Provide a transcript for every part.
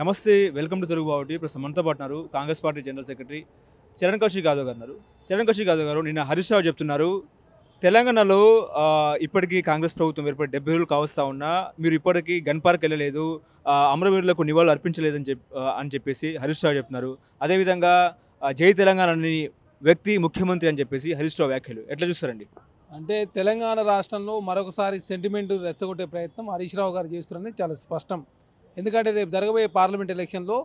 నమస్తే. Welcome to Telugu Bavuti. ప్రస్తుతం మనతో పాటు ఉన్నారు Congress party general secretary Charan Kaushik Yadav గారు ఉన్నారు. చరణ్ కౌశిక్ యాదవ్ గారు నిన్న హరీష్ రావు చెప్తున్నారు, తెలంగాణలో ఇప్పటికీ కాంగ్రెస్ ప్రభుత్వం ఏర్పడి 70 రోజులు కావస్తా ఉన్నా మీరు ఇప్పటికీ గన్ పార్క్ వెళ్ళలేదు, అమరవీరులకు నివాళులు అర్పించలేదని అని చెప్పేసి హరీష్ రావు చెప్తున్నారు. అదేవిధంగా జై తెలంగాణ అని వ్యక్తి ముఖ్యమంత్రి అని చెప్పేసి హరీష్ రావు వ్యాఖ్యలు ఎట్లా చూస్తారండి? అంటే తెలంగాణ రాష్ట్రంలో మరొకసారి సెంటిమెంట్ రెచ్చగొట్టే ప్రయత్నం హరీష్ రావు గారు చేస్తున్నారని చాలా స్పష్టం. ఎందుకంటే రేపు జరగబోయే పార్లమెంట్ ఎలక్షన్లో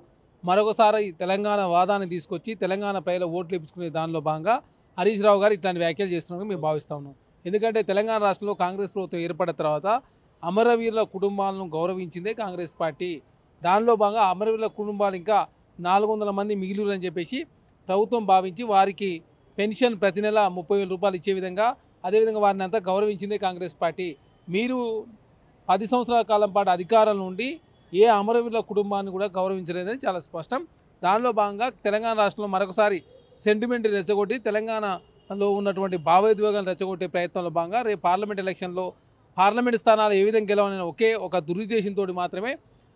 మరొకసారి తెలంగాణ వాదాన్ని తీసుకొచ్చి తెలంగాణ ప్రజల ఓట్లు ఇప్పించుకునే దానిలో భాగంగా హరీష్ రావు గారు ఇట్లాంటి వ్యాఖ్యలు చేస్తున్నారని మేము భావిస్తా ఉన్నాం. ఎందుకంటే తెలంగాణ రాష్ట్రంలో కాంగ్రెస్ ప్రభుత్వం ఏర్పడిన తర్వాత అమరవీరుల కుటుంబాలను గౌరవించిందే కాంగ్రెస్ పార్టీ. దానిలో భాగంగా అమరవీరుల కుటుంబాలు ఇంకా 400 మంది మిగిలిరని చెప్పేసి ప్రభుత్వం భావించి వారికి పెన్షన్ ప్రతి నెల 30,000 రూపాయలు ఇచ్చే విధంగా, అదేవిధంగా వారిని అంతా గౌరవించిందే కాంగ్రెస్ పార్టీ. మీరు 10 సంవత్సరాల కాలం పాటు అధికారంలో ఉండి ఏ అమరవీరుల కుటుంబాన్ని కూడా గౌరవించలేదని చాలా స్పష్టం. దానిలో భాగంగా తెలంగాణ రాష్ట్రంలో మరొకసారి సెంటిమెంట్ రెచ్చగొట్టి తెలంగాణలో ఉన్నటువంటి భావోద్వేగాలను రెచ్చగొట్టే ప్రయత్నంలో భాగంగా రేపు పార్లమెంట్ ఎలక్షన్లో పార్లమెంట్ స్థానాలు ఏ విధంగా గెలవాలని ఒకే ఒక దురుద్దేశంతో మాత్రమే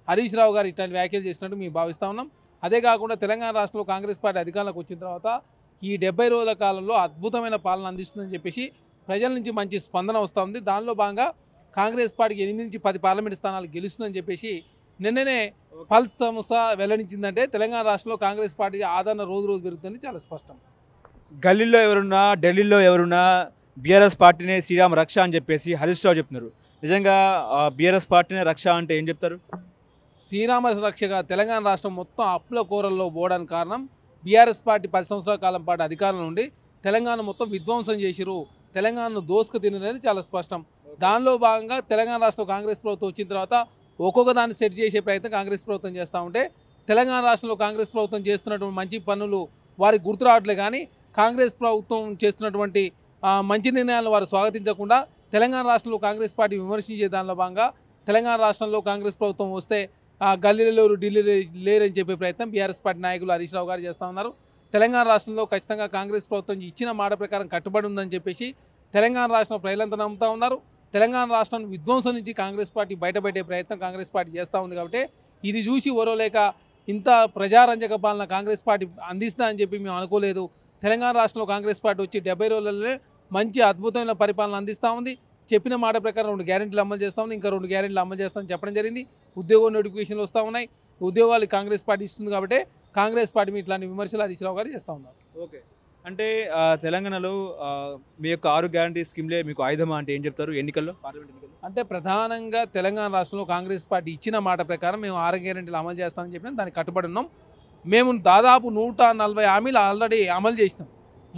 హరీష్ రావు గారు ఇట్లాంటి వ్యాఖ్యలు చేసినట్టు మేము భావిస్తూ ఉన్నాం. అదే కాకుండా తెలంగాణ రాష్ట్రంలో కాంగ్రెస్ పార్టీ అధికారంలోకి వచ్చిన తర్వాత ఈ 70 రోజుల కాలంలో అద్భుతమైన పాలన అందిస్తుందని చెప్పేసి ప్రజల నుంచి మంచి స్పందన వస్తూ ఉంది. దానిలో భాగంగా కాంగ్రెస్ పార్టీకి 8 నుంచి 10 పార్లమెంట్ స్థానాలు గెలుస్తుందని చెప్పేసి నిన్ననే పల్స్ సంస్థ వెల్లడించిందంటే తెలంగాణ రాష్ట్రంలో కాంగ్రెస్ పార్టీ ఆదరణ రోజు రోజు పెరుగుతుందని చాలా స్పష్టం. గల్లీలో ఎవరున్నా, ఢిల్లీలో ఎవరున్నా బీఆర్ఎస్ పార్టీనే శ్రీరామ రక్ష అని చెప్పేసి హరీష్ రావు చెప్తున్నారు. నిజంగా బీఆర్ఎస్ పార్టీనే రక్ష అంటే ఏం చెప్తారు? శ్రీరామ రక్షగా తెలంగాణ రాష్ట్రం మొత్తం అప్పుల కూరల్లో పోవడానికి కారణం బీఆర్ఎస్ పార్టీ 10 సంవత్సరాల కాలం పాటు అధికారంలో ఉండి తెలంగాణ మొత్తం విధ్వంసం చేసిరు, తెలంగాణను దోసుకు తినఅనేది చాలా స్పష్టం. దానిలో భాగంగా తెలంగాణ రాష్ట్రంలో కాంగ్రెస్ ప్రభుత్వం వచ్చిన తర్వాత ఒక్కొక్క దాన్ని సెట్ చేసే ప్రయత్నం కాంగ్రెస్ ప్రభుత్వం చేస్తూ ఉంటే తెలంగాణ రాష్ట్రంలో కాంగ్రెస్ ప్రభుత్వం చేస్తున్నటువంటి మంచి పనులు వారికి గుర్తు రావట్లే, కానీ కాంగ్రెస్ ప్రభుత్వం చేస్తున్నటువంటి మంచి నిర్ణయాలను వారు స్వాగతించకుండా తెలంగాణ రాష్ట్రంలో కాంగ్రెస్ పార్టీ విమర్శించే దానిలో భాగంగా తెలంగాణ రాష్ట్రంలో కాంగ్రెస్ ప్రభుత్వం వస్తే గల్లీలో ఢిల్లీలో లేరని చెప్పే ప్రయత్నం బీఆర్ఎస్ పార్టీ నాయకులు హరీష్ రావు గారు చేస్తూ ఉన్నారు. తెలంగాణ రాష్ట్రంలో ఖచ్చితంగా కాంగ్రెస్ ప్రభుత్వం ఇచ్చిన మాట ప్రకారం కట్టుబడి ఉందని చెప్పేసి తెలంగాణ రాష్ట్రం ప్రజలంతా నమ్ముతూ ఉన్నారు. తెలంగాణ రాష్ట్రాన్ని విధ్వంసం నుంచి కాంగ్రెస్ పార్టీ బయటపెట్టే ప్రయత్నం కాంగ్రెస్ పార్టీ చేస్తూ ఉంది. కాబట్టి ఇది చూసి ఓరవలేక ఇంత ప్రజారంజక పాలన కాంగ్రెస్ పార్టీ అందిస్తా అని చెప్పి మేము అనుకోలేదు. తెలంగాణ రాష్ట్రంలో కాంగ్రెస్ పార్టీ వచ్చి 70 రోజులలో మంచి అద్భుతమైన పరిపాలన అందిస్తూ ఉంది. చెప్పిన మాట ప్రకారం 2 గ్యారెంటీలు అమలు చేస్తూ ఉంది, ఇంకా 2 గ్యారెంటీలు అమలు చేస్తామని చెప్పడం జరిగింది. ఉద్యోగ నోటిఫికేషన్లు వస్తూ ఉన్నాయి, ఉద్యోగాలు కాంగ్రెస్ పార్టీ ఇస్తుంది. కాబట్టి కాంగ్రెస్ పార్టీ మీద ఇట్లాంటి విమర్శలు హరీష్ రావు గారు చేస్తూ ఉన్నారు. ఓకే. అంటే తెలంగాణలో మీ యొక్క 6 గ్యారంటీ స్కీమ్లే మీకు ఆయుధమా అంటే ఏం చెప్తారు ఎన్నికల్లో, పార్లమెంట్ ఎన్నికల్లో? అంటే ప్రధానంగా తెలంగాణ రాష్ట్రంలో కాంగ్రెస్ పార్టీ ఇచ్చిన మాట ప్రకారం మేము 6 గ్యారెంటీలు అమలు చేస్తామని చెప్పినా దానికి కట్టుబడి ఉన్నాం. మేము దాదాపు 140 హామీలు ఆల్రెడీ అమలు చేసినాం.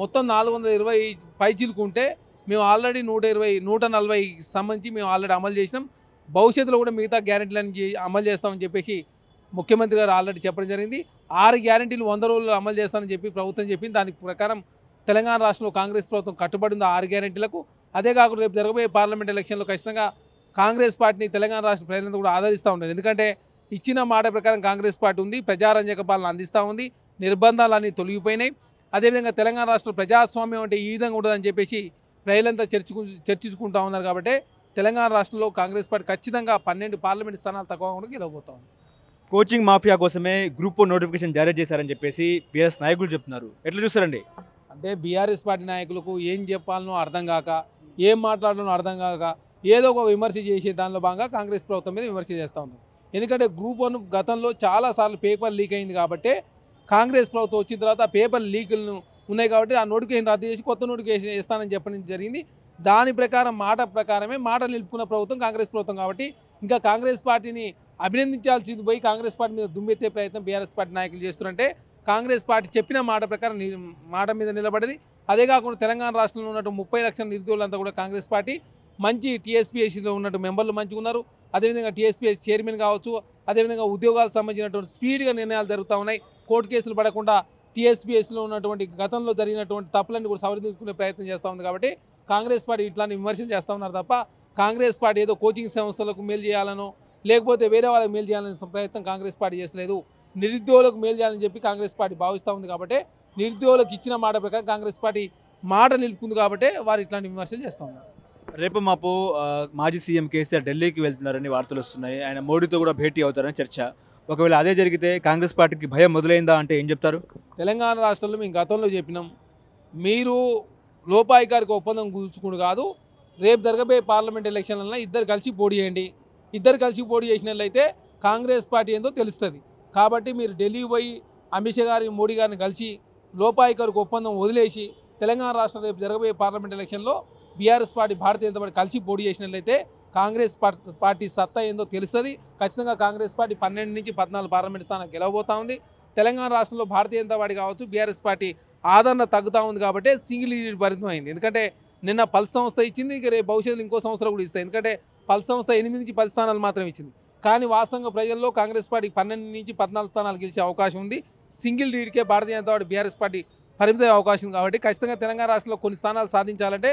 మొత్తం 420 పైచిలుకుంటే మేము ఆల్రెడీ 140 సంబంధించి మేము ఆల్రెడీ అమలు చేసినాం. భవిష్యత్తులో కూడా మిగతా గ్యారెంటీలను అమలు చేస్తామని చెప్పేసి ముఖ్యమంత్రి గారు ఆల్రెడీ చెప్పడం జరిగింది. 6 గ్యారెంటీలు 100 రోజులు అమలు చేస్తామని చెప్పి ప్రభుత్వం చెప్పింది. దాని ప్రకారం తెలంగాణ రాష్ట్రంలో కాంగ్రెస్ ప్రభుత్వం కట్టుబడి ఉంది 6 గ్యారెంటీలకు. అదే కాకుండా రేపు జరగబోయే పార్లమెంట్ ఎలక్షన్లో ఖచ్చితంగా కాంగ్రెస్ పార్టీని తెలంగాణ రాష్ట్ర ప్రజలంతా కూడా ఆదరిస్తూ ఉంటారు. ఎందుకంటే ఇచ్చిన మాట ప్రకారం కాంగ్రెస్ పార్టీ ఉంది, ప్రజారంజక పాలన అందిస్తూ ఉంది, నిర్బంధాలన్నీ తొలగిపోయినాయి. అదేవిధంగా తెలంగాణ రాష్ట్ర ప్రజాస్వామ్యం అంటే ఈ విధంగా ఉండదని చెప్పేసి ప్రజలంతా చర్చించుకుంటూ ఉన్నారు. కాబట్టి తెలంగాణ రాష్ట్రంలో కాంగ్రెస్ పార్టీ ఖచ్చితంగా 12 పార్లమెంట్ స్థానాలు తక్కువ గెలవబోతా ఉంది. కోచింగ్ మాఫియా కోసమే గ్రూప్ 1 నోటిఫికేషన్ జారీ చేశారని చెప్పేసి బీఆర్ఎస్ నాయకులు చెప్తున్నారు. ఎట్లా చూస్తారండి? అంటే బీఆర్ఎస్ పార్టీ నాయకులకు ఏం చెప్పాలనో అర్థం కాక, ఏం మాట్లాడాలనో అర్థం కాక ఏదో ఒక విమర్శ చేసే దానిలో భాగంగా కాంగ్రెస్ ప్రభుత్వం మీద విమర్శ చేస్తూ ఉన్నారు. ఎందుకంటే గ్రూప్ 1 గతంలో చాలాసార్లు పేపర్ లీక్ అయింది. కాబట్టి కాంగ్రెస్ ప్రభుత్వం వచ్చిన తర్వాత పేపర్ లీకులను ఉన్నాయి కాబట్టి ఆ నోటిఫికేషన్ రద్దు చేసి కొత్త నోటిఫికేషన్ ఇస్తానని చెప్పడం జరిగింది. దాని ప్రకారం మాట ప్రకారమే మాట నిలుపుకున్న ప్రభుత్వం కాంగ్రెస్ ప్రభుత్వం. కాబట్టి ఇంకా కాంగ్రెస్ పార్టీని అభినందించాల్సింది పోయి కాంగ్రెస్ పార్టీ మీద దుమ్మెత్తే ప్రయత్నం బీఆర్ఎస్ పార్టీ నాయకులు చేస్తున్నారంటే కాంగ్రెస్ పార్టీ చెప్పిన మాట ప్రకారం మాట మీద నిలబడింది. అదే కాకుండా తెలంగాణ రాష్ట్రంలో ఉన్నట్టు 30 లక్షల నిరుద్యోగులంతా కూడా కాంగ్రెస్ పార్టీ మంచి టీఎస్పీఎస్సీలో ఉన్నట్టు మెంబర్లు మంచిగా ఉన్నారు. అదేవిధంగా టీఎస్పీఎస్ చైర్మన్ కావచ్చు, అదేవిధంగా ఉద్యోగాలకు సంబంధించినటువంటి స్పీడ్గా నిర్ణయాలు జరుగుతూ ఉన్నాయి. కోర్టు కేసులు పడకుండా టీఎస్పీఎస్సీలో ఉన్నటువంటి గతంలో జరిగినటువంటి తప్పులన్నీ కూడా సవరించుకునే ప్రయత్నం చేస్తూ ఉంది. కాబట్టి కాంగ్రెస్ పార్టీ ఇట్లాంటి విమర్శలు చేస్తూ ఉన్నారు తప్ప కాంగ్రెస్ పార్టీ ఏదో కోచింగ్ సంస్థలకు మేలు చేయాలనో లేకపోతే వేరే వాళ్ళకి మేలు చేయాలనే ప్రయత్నం కాంగ్రెస్ పార్టీ చేస్తలేదు. నిరుద్యోగులకు మేలు చేయాలని చెప్పి కాంగ్రెస్ పార్టీ భావిస్తూ ఉంది. కాబట్టి నిరుద్యోగులకు ఇచ్చిన మాట ప్రకారం కాంగ్రెస్ పార్టీ మాట నిలుపుకుంది. కాబట్టి వారు ఇట్లాంటి విమర్శలు చేస్తూ ఉన్నారు. రేపు మాపు మాజీ సీఎం కేసీఆర్ ఢిల్లీకి వెళ్తున్నారని వార్తలు వస్తున్నాయి. ఆయన మోడీతో కూడా భేటీ అవుతారని చర్చ. ఒకవేళ అదే జరిగితే కాంగ్రెస్ పార్టీకి భయం మొదలైందా అంటే ఏం చెప్తారు? తెలంగాణ రాష్ట్రంలో మేము గతంలో చెప్పినాం, మీరు లోపాయికారికి ఒప్పందం కూర్చుకుని కాదు, రేపు జరగబోయే పార్లమెంట్ ఎలక్షన్లలో ఇద్దరు కలిసి పోటీ చేయండి. ఇద్దరు కలిసి పోటీ చేసినట్లయితే కాంగ్రెస్ పార్టీ ఏందో తెలుస్తుంది. కాబట్టి మీరు ఢిల్లీ పోయి అమిత్ షా గారి మోడీ గారిని కలిసి లోపాయికారికి ఒప్పందం వదిలేసి తెలంగాణ రాష్ట్రం రేపు జరగబోయే పార్లమెంట్ ఎలక్షన్లో BRS party Bharatiya Janata party కలిసి పోటీ చేసినట్లయితే కాంగ్రెస్ పార్టీ సత్తా ఏందో తెలుస్తుంది. ఖచ్చితంగా కాంగ్రెస్ పార్టీ 12 నుంచి 14 పార్లమెంట్ స్థానాలు గెలవబోతా ఉంది. తెలంగాణ రాష్ట్రంలో భారతీయ జనతా పార్టీ కావచ్చు, బీఆర్ఎస్ పార్టీ ఆదరణ తగ్గుతూ ఉంది కాబట్టి సింగిల్ లీడ్ పరిమితం అయింది. ఎందుకంటే నిన్న పల్స్ సంస్థ ఇచ్చింది, ఇక రేపు భవిష్యత్తులో ఇంకో సంవత్సరం కూడా ఇస్తాయి. ఎందుకంటే పల్స్ సంస్థ 8 నుంచి 10 స్థానాలు మాత్రం ఇచ్చింది. కానీ వాస్తవంగా ప్రజల్లో కాంగ్రెస్ పార్టీకి 12 నుంచి 14 స్థానాలు గెలిచే అవకాశం ఉంది. Single లీడ్కే Bharatiya Janata party BRS party పరిమిత అవకాశం కాబట్టి ఖచ్చితంగా తెలంగాణ రాష్ట్రంలో కొన్ని స్థానాలు సాధించాలంటే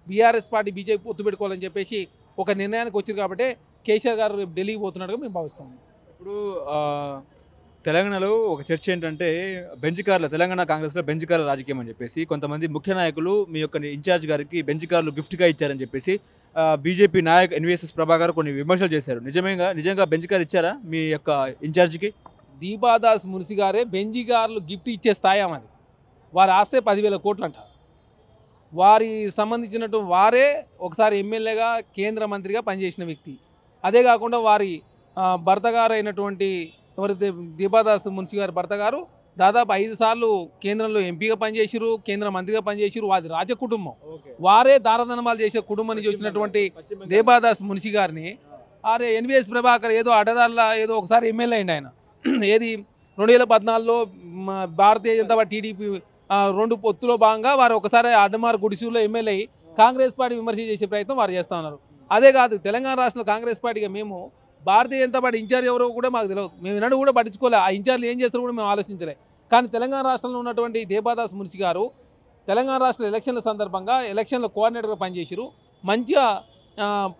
బీఆర్ఎస్ పార్టీ బీజేపీ పొత్తు పెట్టుకోవాలని చెప్పేసి ఒక నిర్ణయానికి వచ్చారు కాబట్టి కేసీఆర్ గారు రేపు ఢిల్లీకి పోతున్నట్టుగా మేము భావిస్తాం. ఇప్పుడు తెలంగాణలో ఒక చర్చ ఏంటంటే బెంచ్ కార్ల తెలంగాణ కాంగ్రెస్లో బెంచ్ కార్ల రాజకీయం అని చెప్పేసి కొంతమంది ముఖ్య నాయకులు మీ యొక్క ఇన్ఛార్జ్ గారికి బెంచ్ కార్లు గిఫ్ట్గా ఇచ్చారని చెప్పేసి బీజేపీ నాయక్ ఎన్వీఎస్ఎస్ ప్రభాకర్ కొన్ని విమర్శలు చేశారు. నిజంగా బెంచ్ కార్ ఇచ్చారా మీ యొక్క ఇన్ఛార్జ్కి? దీపాదాస్ మున్సి గారే బెంజీ గారు గిఫ్ట్ ఇచ్చే స్థాయి అది. వారి ఆస్తే 10,000 కోట్లు అంట. వారి సంబంధించినట్టు వారే ఒకసారి ఎమ్మెల్యేగా కేంద్ర మంత్రిగా పనిచేసిన వ్యక్తి. అదే కాకుండా వారి భర్త గారు అయినటువంటి ఎవరైతే దీపాదాస్ మున్సి గారి భర్త గారు దాదాపు 5 సార్లు కేంద్రంలో ఎంపీగా పనిచేసారు, కేంద్ర మంత్రిగా పనిచేసారు. వారి రాజ కుటుంబం, వారే దారదనమాలు చేసే కుటుంబం నుంచి వచ్చినటువంటి దీపాదాస్ మున్సి గారిని అరే ఎన్వీఎస్ ప్రభాకర్ ఏదో అడ్డదారులా ఏదో ఒకసారి ఎమ్మెల్యే అయింది ఆయన. ఏది 2014లో భారతీయ జనతా పార్టీ టీడీపీ 2 పొత్తులో భాగంగా వారు ఒకసారి అడ్డమార్ గుడిసూలో ఎమ్మెల్యే అయ్యి కాంగ్రెస్ పార్టీ విమర్శ చేసే ప్రయత్నం వారు చేస్తూ ఉన్నారు. అదే కాదు, తెలంగాణ రాష్ట్రంలో కాంగ్రెస్ పార్టీగా మేము భారతీయ జనతా పార్టీ ఇన్ఛార్జ్ ఎవరో కూడా మాకు తెలియదు. మేము వినడు కూడా పట్టించుకోలే. ఆ ఇన్ఛార్జ్లు ఏం చేస్తారో కూడా మేము ఆలోచించలే. కానీ తెలంగాణ రాష్ట్రంలో ఉన్నటువంటి దీపాదాస్ మున్సి గారు తెలంగాణ రాష్ట్ర ఎలక్షన్ల సందర్భంగా ఎలక్షన్ల కోఆర్డినేటర్గా పనిచేసారు. మంచిగా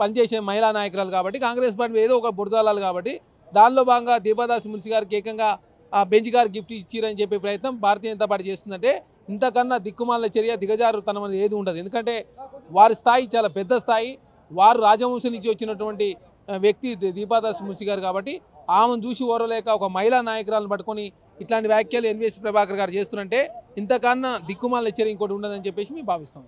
పనిచేసే మహిళా నాయకురాలు కాబట్టి కాంగ్రెస్ పార్టీ ఏదో ఒక బురదాలాలు కాబట్టి దానిలో భాగంగా దీపాదాస్ మున్సి గారికి ఏకంగా బెంచ్ గారు గిఫ్ట్ ఇచ్చిరని చెప్పే ప్రయత్నం భారతీయ జనతా పార్టీ చేస్తుందంటే ఇంతకన్నా దిక్కుమాల చర్య దిగజారుతనం అనేది ఏది ఉండదు. ఎందుకంటే వారి స్థాయి చాలా పెద్ద స్థాయి. వారు రాజవంశం నుంచి వచ్చినటువంటి వ్యక్తి దీపాదాస్ మున్సి గారు కాబట్టి ఆమెను చూసి ఓరలేక ఒక మహిళా నాయకురాలను పట్టుకొని ఇట్లాంటి వ్యాఖ్యలు ఎన్వీఎస్ ప్రభాకర్ గారు చేస్తున్నంటే ఇంతకన్నా దిక్కుమాల చర్య ఇంకోటి ఉండదని చెప్పేసి మేము భావిస్తాం.